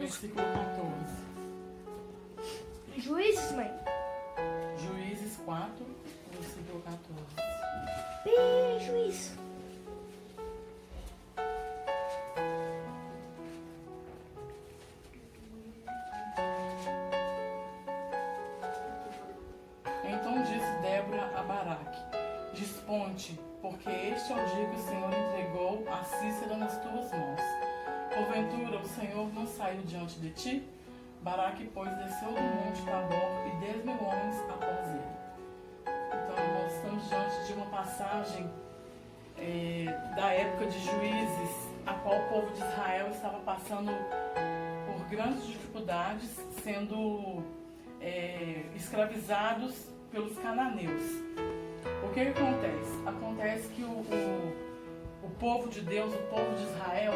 versículo 14. Juízes, mãe. Juízes 4, versículo 14. Bem, juiz. Então disse Débora a Baraque: Desponte, porque este é o dia que o Senhor entregou a Cícera nas tuas mãos. Porventura o Senhor não saiu diante de ti? Baraque, pois, desceu do monte Tabor e 10.000 homens após ele. Então nós estamos diante de uma passagem da época de Juízes, a qual o povo de Israel estava passando por grandes dificuldades, sendo escravizados pelos cananeus. O que acontece? Acontece que o povo de Deus, o povo de Israel,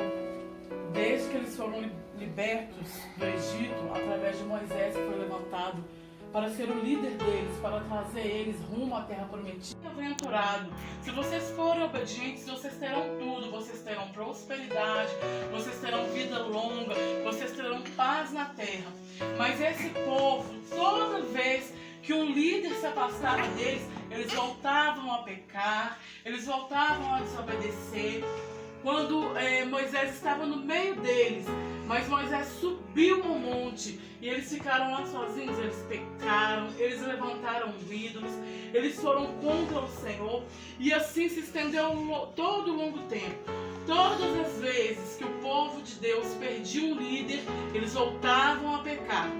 desde que eles foram libertos do Egito, através de Moisés, que foi levantado para ser o líder deles, para trazer eles rumo à terra prometida. Bem-aventurado, se vocês forem obedientes, vocês terão tudo, vocês terão prosperidade, vocês terão vida longa, vocês terão paz na terra. Mas esse povo, toda vez que um líder se afastava deles, eles voltavam a pecar, eles voltavam a desobedecer. Quando Moisés estava no meio deles, mas Moisés subiu no monte e eles ficaram lá sozinhos, eles pecaram, eles levantaram ídolos, eles foram contra o Senhor, e assim se estendeu todo o longo tempo. Todas as vezes que o povo de Deus perdia um líder, eles voltavam a pecar.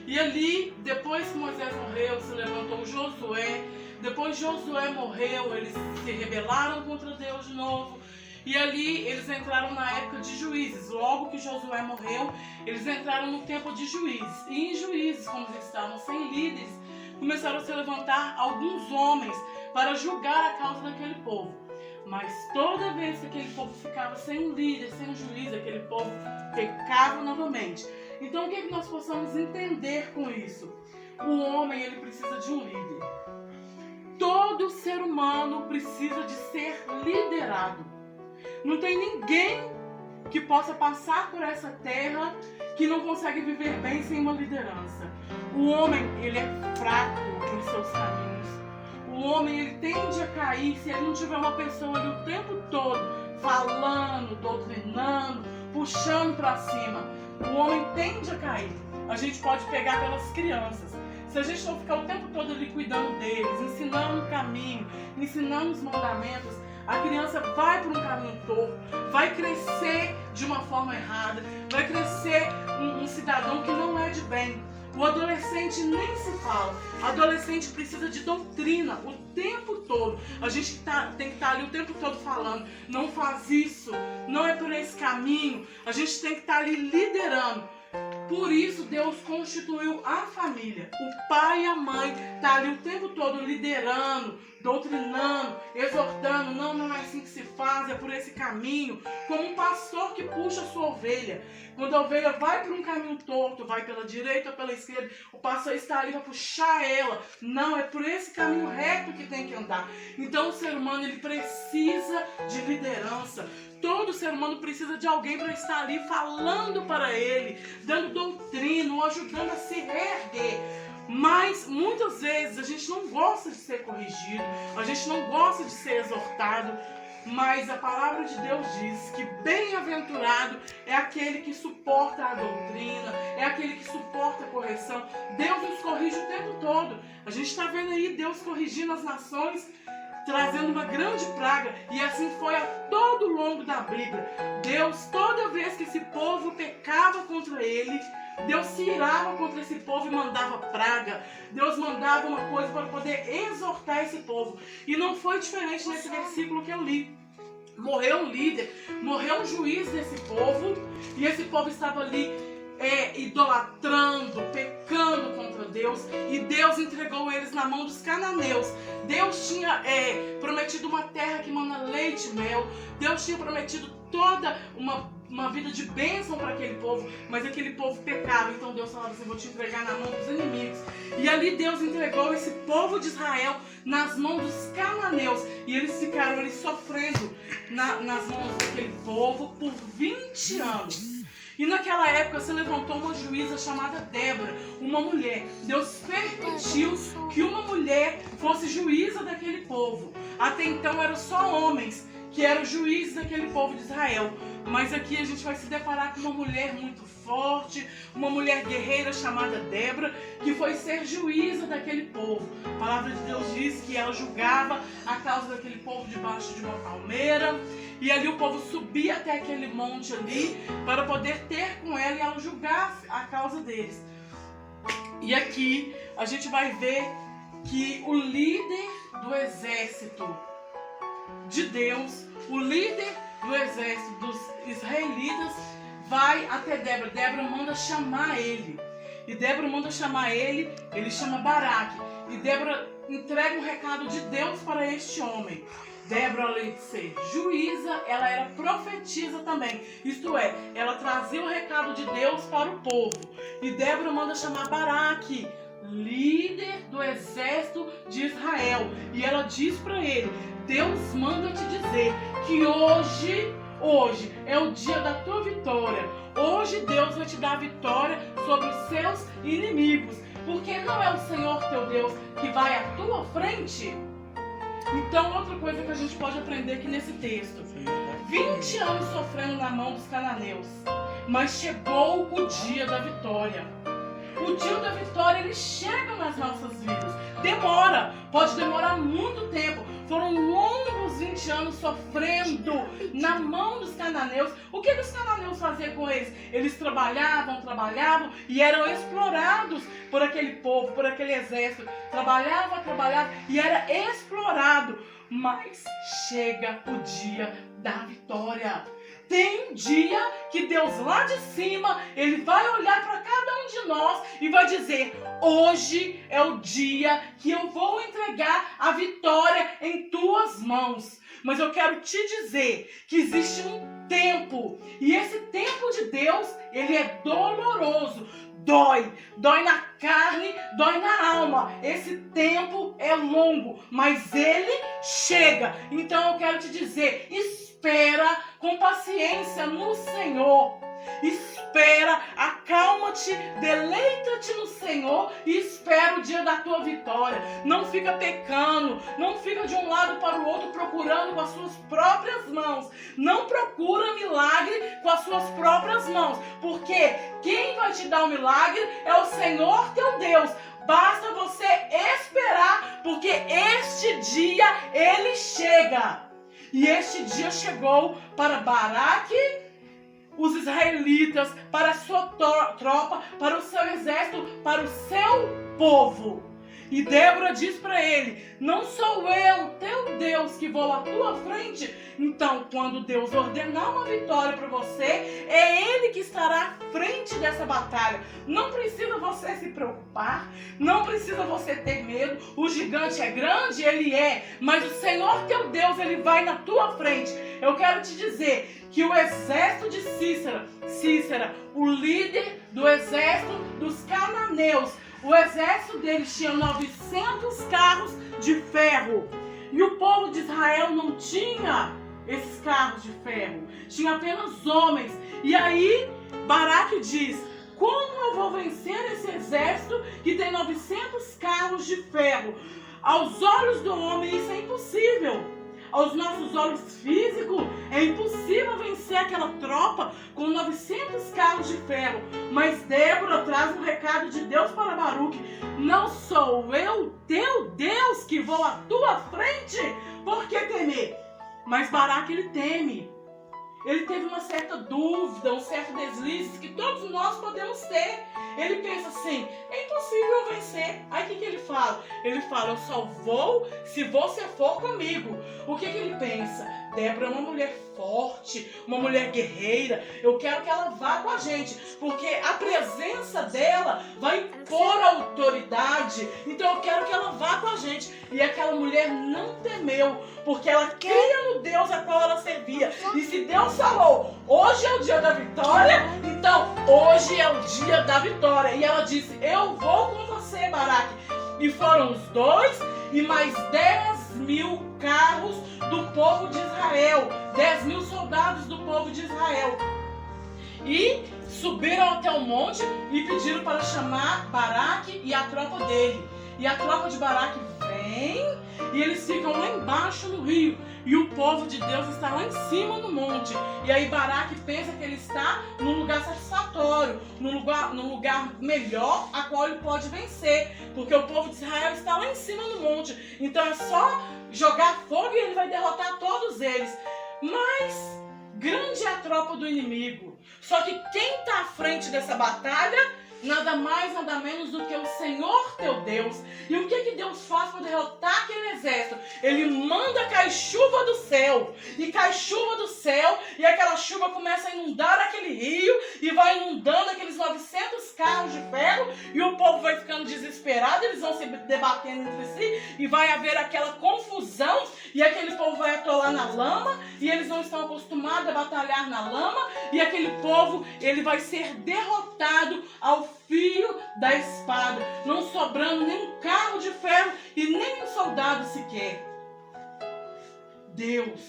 E ali, depois que Moisés morreu, se levantou Josué. Depois Josué morreu, eles se rebelaram contra Deus de novo. E ali eles entraram na época de Juízes. Logo que Josué morreu, eles entraram no tempo de Juízes. E em Juízes, como eles estavam sem líderes, começaram a se levantar alguns homens para julgar a causa daquele povo. Mas toda vez que aquele povo ficava sem um líder, sem um juiz, aquele povo pecava novamente. Então o que nós possamos entender com isso? O homem, ele precisa de um líder. Todo ser humano precisa de ser liderado. Não tem ninguém que possa passar por essa terra que não consegue viver bem sem uma liderança. O homem, ele é fraco em seus caminhos. O homem, ele tende a cair se ele não tiver uma pessoa ali o tempo todo falando, doutrinando, puxando para cima. O homem tende a cair. A gente pode pegar pelas crianças. Se a gente não ficar o tempo todo ali cuidando deles, ensinando o caminho, ensinando os mandamentos, a criança vai por um caminho torto, vai crescer de uma forma errada, vai crescer um cidadão que não é de bem. O adolescente nem se fala. O adolescente precisa de doutrina o tempo todo. A gente tem que estar ali o tempo todo falando: não faz isso, não é por esse caminho. A gente tem que estar ali liderando. Por isso Deus constituiu a família. O pai e a mãe estão ali o tempo todo liderando, doutrinando, exortando. Não é assim que se faz, é por esse caminho. Como um pastor que puxa a sua ovelha. Quando a ovelha vai por um caminho torto, vai pela direita ou pela esquerda, o pastor está ali para puxar ela. Não, é por esse caminho reto que tem que andar. Então o ser humano, ele precisa de liderança. Todo ser humano precisa de alguém para estar ali falando para ele, dando doutrina, ou ajudando a se reerguer. Mas muitas vezes a gente não gosta de ser corrigido, a gente não gosta de ser exortado. Mas a palavra de Deus diz que bem-aventurado é aquele que suporta a doutrina, é aquele que suporta a correção. Deus nos corrige o tempo todo. A gente está vendo aí Deus corrigindo as nações, trazendo uma grande praga, e assim foi a todo longo da Bíblia. Deus, toda vez que esse povo pecava contra ele, Deus se irava contra esse povo e mandava praga. Deus mandava uma coisa para poder exortar esse povo. E não foi diferente nesse versículo que eu li. Morreu um líder, morreu um juiz desse povo, e esse povo estava ali idolatrando, pecando contra Deus, e Deus entregou eles na mão dos cananeus. Deus tinha prometido uma terra que mana leite e mel. Deus tinha prometido toda uma vida de bênção para aquele povo, mas aquele povo pecava. Então Deus falava assim: vou te entregar na mão dos inimigos. E ali Deus entregou esse povo de Israel nas mãos dos cananeus, e eles ficaram ali sofrendo nas mãos daquele povo por 20 anos. E naquela época se levantou uma juíza chamada Débora, uma mulher. Deus permitiu que uma mulher fosse juíza daquele povo. Até então eram só homens que eram juízes daquele povo de Israel. Mas aqui a gente vai se deparar com uma mulher muito forte, uma mulher guerreira chamada Débora, que foi ser juíza daquele povo. A palavra de Deus diz que ela julgava a causa daquele povo debaixo de uma palmeira. E ali o povo subia até aquele monte ali para poder ter com ela e ela julgasse a causa deles. E aqui a gente vai ver que o líder do exército de Deus, o líder do exército dos israelitas, vai até Débora. Débora manda chamar ele. E Débora manda chamar ele chama Baraque. E Débora entrega um recado de Deus para este homem. Débora, além de ser juíza, ela era profetisa também. Isto é, ela trazia o recado de Deus para o povo. E Débora manda chamar Baraque, líder do exército de Israel. E ela diz para ele: Deus manda te dizer que hoje é o dia da tua vitória. Hoje Deus vai te dar a vitória sobre os seus inimigos. Porque não é o Senhor teu Deus que vai à tua frente? Então, outra coisa que a gente pode aprender aqui nesse texto: 20 anos sofrendo na mão dos cananeus, mas chegou o dia da vitória. O dia da vitória, ele chega nas nossas vidas. Demora, pode demorar muito tempo. Foram longos 20 anos sofrendo na mão dos cananeus. O que os cananeus faziam com eles? Eles trabalhavam e eram explorados por aquele povo, por aquele exército. Trabalhava e era explorado. Mas chega o dia da vitória. Tem um dia que Deus lá de cima, Ele vai olhar para cada um de nós e vai dizer: hoje é o dia que eu vou entregar a vitória em tuas mãos. Mas eu quero te dizer que existe um tempo, e esse tempo de Deus, ele é doloroso. Dói na carne, dói na alma. Esse tempo é longo, mas ele chega. Então eu quero te dizer: espera com paciência no Senhor. Espera, acalma-te, deleita-te no Senhor e espera o dia da tua vitória. Não fica pecando, não fica de um lado para o outro procurando com as suas próprias mãos. Não procura milagre com as suas próprias mãos, porque quem vai te dar o milagre é o Senhor teu Deus. Basta você esperar, porque este dia ele chega. E este dia chegou para Baraque, os israelitas, para a sua tropa, para o seu exército, para o seu povo. E Débora diz para ele: não sou eu, teu Deus, que vou à tua frente. Então, quando Deus ordenar uma vitória para você, é Ele que estará à frente dessa batalha. Não precisa você se preocupar, não precisa você ter medo. O gigante é grande, ele é, mas o Senhor teu Deus, ele vai na tua frente. Eu quero te dizer que o exército de Císera, o líder do exército dos cananeus, o exército deles tinha 900 carros de ferro. E o povo de Israel não tinha esses carros de ferro. Tinha apenas homens. E aí Baraque diz: como eu vou vencer esse exército que tem 900 carros de ferro? Aos olhos do homem isso é impossível. Aos nossos olhos físicos é impossível vencer aquela tropa com 900 carros de ferro. Mas Débora traz um recado de Deus para Baruque: não sou eu, teu Deus, que vou à tua frente? Por que temer? Mas Baraque, ele teme. Ele teve uma certa dúvida, um certo deslize que todos nós podemos ter. Ele pensa assim: é impossível vencer. Aí o que ele fala? Ele fala: eu só vou se você for comigo. O que ele pensa? Débora é uma mulher forte, uma mulher guerreira. Eu quero que ela vá com a gente, porque a presença dela vai impor autoridade. Então eu quero que ela vá com a gente. E aquela mulher não temeu, porque ela cria no Deus a qual ela servia. E se Deus falou: hoje é o dia da vitória, então hoje é o dia da vitória. E ela disse: eu vou com você, Baraque. E foram os dois e mais 10.000 carros do povo de Israel, 10.000 soldados do povo de Israel. E subiram até o monte e pediram para chamar Baraque e a tropa dele. E a tropa de Baraque vem e eles ficam lá embaixo no rio. E o povo de Deus está lá em cima no monte. E aí Baraque pensa que ele está num lugar satisfatório, num lugar melhor a qual ele pode vencer. Porque o povo de Israel está lá em cima no monte. Então é só jogar fogo e ele vai derrotar todos eles. Mas grande é a tropa do inimigo. Só que quem está à frente dessa batalha, nada mais, nada menos do que o Senhor teu Deus. E o que Deus faz para derrotar aquele exército? Ele manda cair chuva do céu. E cai chuva do céu. E aquela chuva começa a inundar aquele rio. E vai inundando aqueles 900 carros de ferro. E o povo vai ficando desesperado. Eles vão se debatendo entre si. E vai haver aquela confusão. E aquele povo vai atolar na lama. E eles não estão acostumados a batalhar na lama. E aquele povo, ele vai ser derrotado ao fio da espada, não sobrando nem um carro de ferro e nem um soldado sequer. Deus,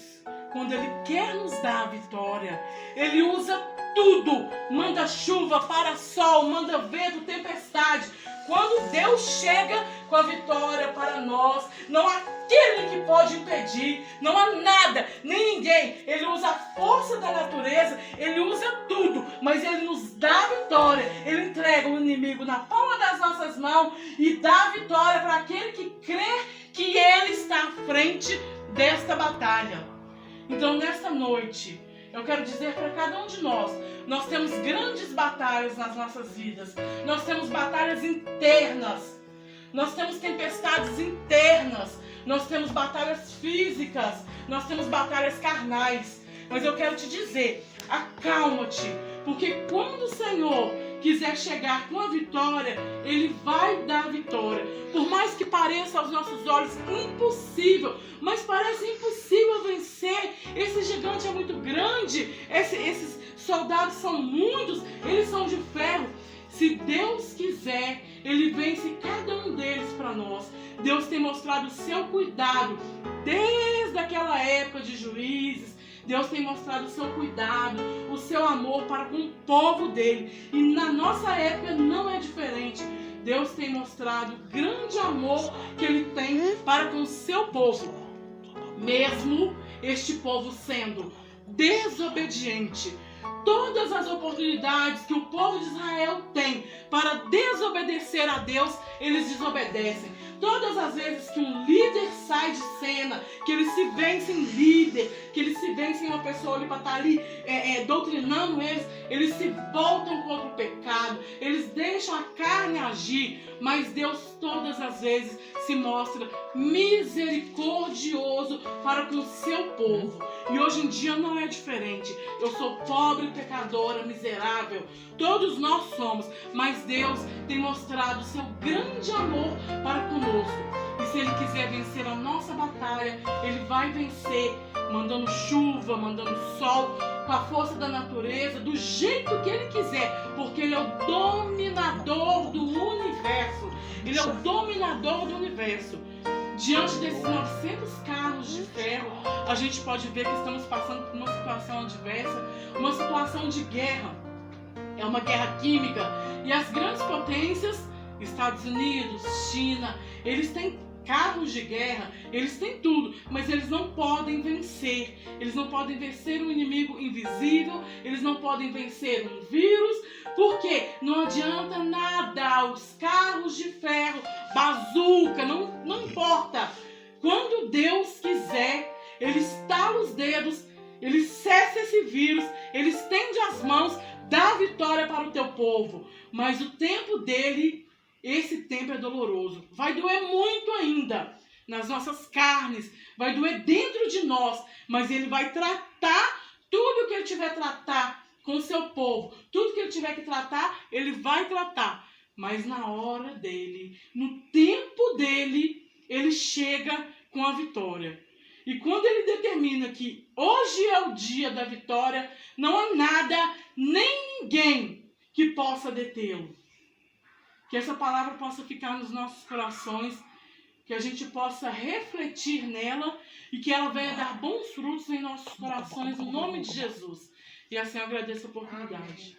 quando Ele quer nos dar a vitória, Ele usa tudo. Manda chuva, para sol, manda vento, tempestade. Quando Deus chega com a vitória para nós, não há aquele que pode impedir, não há nada, nem ninguém. Ele usa a força da natureza, Ele usa tudo, mas Ele nos dá a vitória. Ele entrega o inimigo na palma das nossas mãos e dá a vitória para aquele que crê que Ele está à frente desta batalha. Então, nesta noite, eu quero dizer para cada um de nós temos grandes batalhas nas nossas vidas. Nós temos batalhas internas. Nós temos tempestades internas. Nós temos batalhas físicas. Nós temos batalhas carnais. Mas eu quero te dizer, acalma-te. Porque quando o Senhor quiser chegar com a vitória, Ele vai dar a vitória. Por mais que pareça aos nossos olhos impossível, mas parece impossível vencer. Esse gigante é muito grande, esses soldados são muitos, eles são de ferro. Se Deus quiser, Ele vence cada um deles para nós. Deus tem mostrado o seu cuidado desde aquela época de Juízes. Deus tem mostrado o seu cuidado, o seu amor para com o povo dele. E na nossa época não é diferente. Deus tem mostrado o grande amor que Ele tem para com o seu povo. Mesmo este povo sendo desobediente. Todas as oportunidades que o povo de Israel tem para desobedecer a Deus, eles desobedecem. Todas as vezes que um líder sai de cena, que eles se veem sem líder, que eles se veem sem uma pessoa ali para estar ali doutrinando eles se voltam contra o pecado, eles deixam a carne agir, mas Deus todas as vezes se mostra misericordioso para com o seu povo. E hoje em dia não é diferente. Eu sou pobre, pecadora, miserável. Todos nós somos. Mas Deus tem mostrado o seu grande amor para conosco. E se Ele quiser vencer a nossa batalha, Ele vai vencer, mandando chuva, mandando sol, com a força da natureza, do jeito que Ele quiser. Porque Ele é o dominador do universo. Ele é o dominador do universo. Diante desses 900 carros de ferro, a gente pode ver que estamos passando por uma situação adversa, uma situação de guerra. É uma guerra química. E as grandes potências, Estados Unidos, China, eles têm carros de guerra, eles têm tudo, mas eles não podem vencer. Eles não podem vencer um inimigo invisível, eles não podem vencer um vírus, porque não adianta nada. Os carros de ferro, bazuca, não importa. Quando Deus quiser, Ele estala os dedos, Ele cessa esse vírus, Ele estende as mãos, dá a vitória para o teu povo. Mas o tempo dele, esse tempo é doloroso. Vai doer muito ainda nas nossas carnes, vai doer dentro de nós, mas Ele vai tratar tudo o que Ele tiver que tratar com o seu povo. Tudo que Ele tiver que tratar, Ele vai tratar. Mas na hora dele, no tempo dele, Ele chega com a vitória. E quando Ele determina que hoje é o dia da vitória, não há nada, nem ninguém que possa detê-lo. Que essa palavra possa ficar nos nossos corações, que a gente possa refletir nela e que ela venha dar bons frutos em nossos corações, no nome de Jesus. E assim eu agradeço a oportunidade.